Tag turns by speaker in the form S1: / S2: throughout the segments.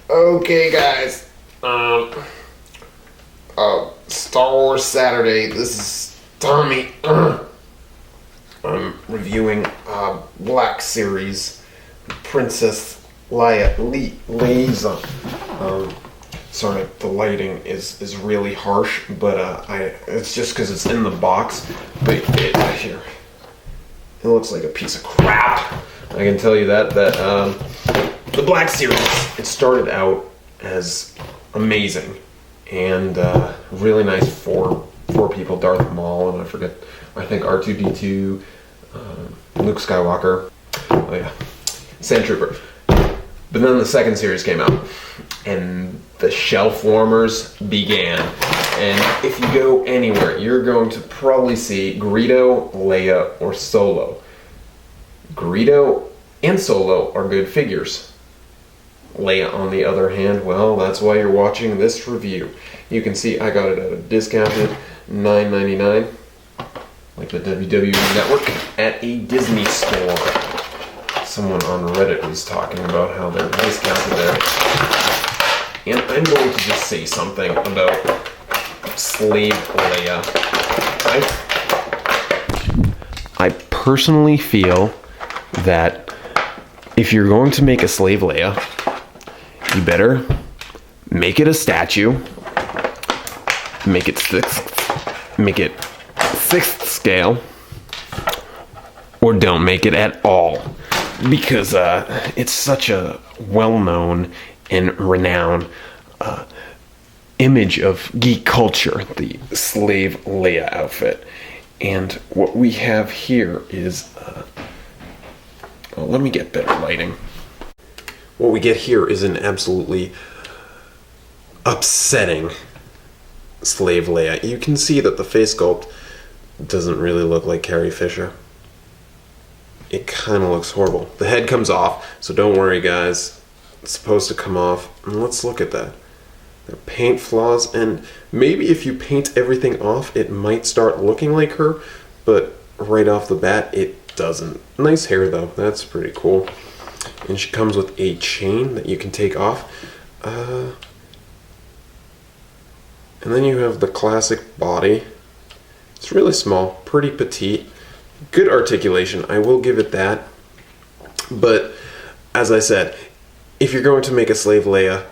S1: Okay, guys. Star Wars Saturday. This is Tommy. I'm reviewing Black Series, Princess Leia. Sorry, the lighting is really harsh, but it's just because it's in the box. But here, it looks like a piece of crap. I can tell you that the Black Series, it started out as amazing and really nice for people. Darth Maul, and I think R2-D2, Luke Skywalker, oh yeah, Sand Trooper. But then the second series came out, and the shelf warmers began. And if you go anywhere, you're going to probably see Greedo, Leia, or Solo. Greedo and Solo are good figures. Leia, on the other hand, well, that's why you're watching this review. You can see I got it at a discounted $9.99, like the WWE Network, at a Disney store. Someone on Reddit was talking about how they're discounted there. And I'm going to just say something about Slave Leia. I personally feel that if you're going to make a Slave Leia, you better make it a statue, make it sixth scale, or don't make it at all, because it's such a well-known and renowned image of geek culture, the Slave Leia outfit. And what we have here is well, let me get better lighting. What we get here is an absolutely upsetting Slave Leia. You can see that the face sculpt doesn't really look like Carrie Fisher. It kind of looks horrible. The head comes off, so don't worry, guys. It's supposed to come off. And let's look at that. There are paint flaws, and maybe if you paint everything off, it might start looking like her, but right off the bat, it doesn't. Nice hair, though. That's pretty cool. And she comes with a chain that you can take off. And then you have the classic body. It's really small, pretty petite. Good articulation, I will give it that. But, as I said, if you're going to make a Slave Leia,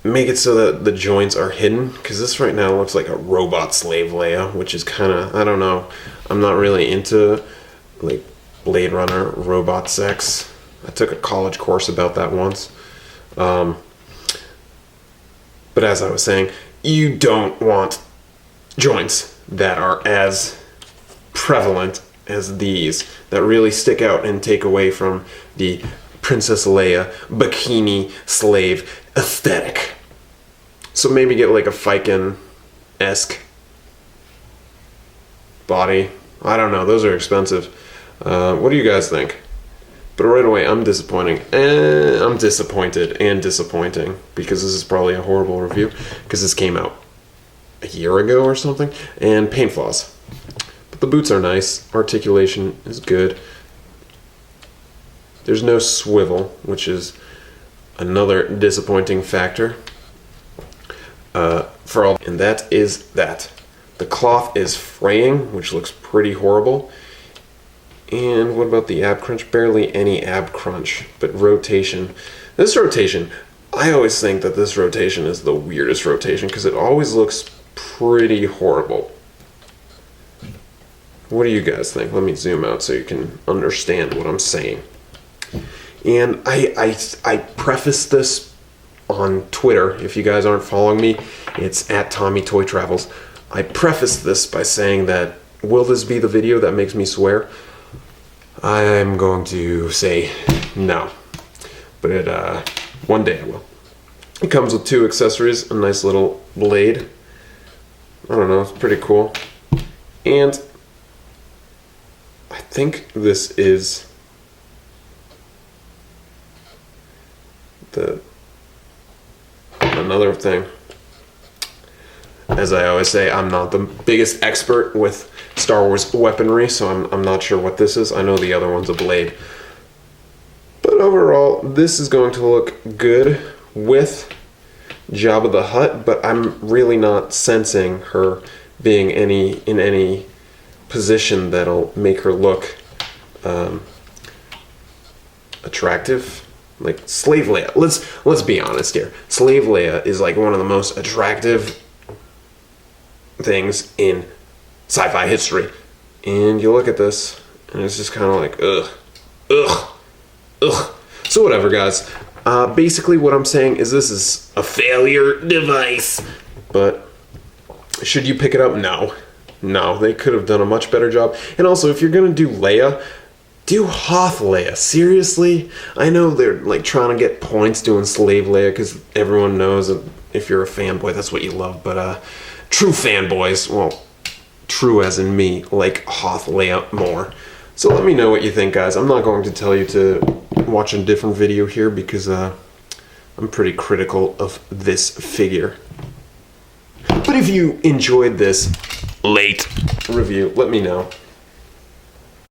S1: make it so that the joints are hidden, because this right now looks like a robot Slave Leia, which is kind of, I don't know. I'm not really into, like, Blade Runner robot sex. I took a college course about that once. But as I was saying, you don't want joints that are as prevalent as these, that really stick out and take away from the Princess Leia bikini slave aesthetic. So maybe get like a Fiken-esque body. I don't know, those are expensive. What do you guys think? But right away, I'm disappointed and disappointing, because this is probably a horrible review, because this came out a year ago or something. And paint flaws. But the boots are nice. Articulation is good. There's no swivel, which is another disappointing factor. And that is that. The cloth is fraying, which looks pretty horrible. And what about the ab crunch? Barely any ab crunch, but rotation. This rotation, I always think that this rotation is the weirdest rotation, because it always looks pretty horrible. What do you guys think? Let me zoom out so you can understand what I'm saying. And I preface this on Twitter. If you guys aren't following me, it's at Tommy Toy Travels. I preface this by saying that, will this be the video that makes me swear? I'm going to say no, but one day I will. It comes with 2 accessories, a nice little blade. I don't know, it's pretty cool. And I think this is another thing. As I always say, I'm not the biggest expert with Star Wars weaponry, so I'm not sure what this is. I know the other one's a blade. But overall, this is going to look good with Jabba the Hutt, but I'm really not sensing her being in any position that'll make her look attractive. Like Slave Leia. Let's be honest here. Slave Leia is like one of the most attractive things in sci-fi history. And you look at this, and it's just kind of like, ugh. So whatever, guys. Basically what I'm saying is this is a failure device. But should you pick it up? No, they could have done a much better job. And also, if you're gonna do Leia, do Hoth Leia. Seriously? I know they're like trying to get points doing Slave Leia because everyone knows that if you're a fanboy, that's what you love. But true fanboys, well, true as in me, like Hoth Leia more. So let me know what you think, guys. I'm not going to tell you to watch a different video here because I'm pretty critical of this figure. But if you enjoyed this late review, let me know.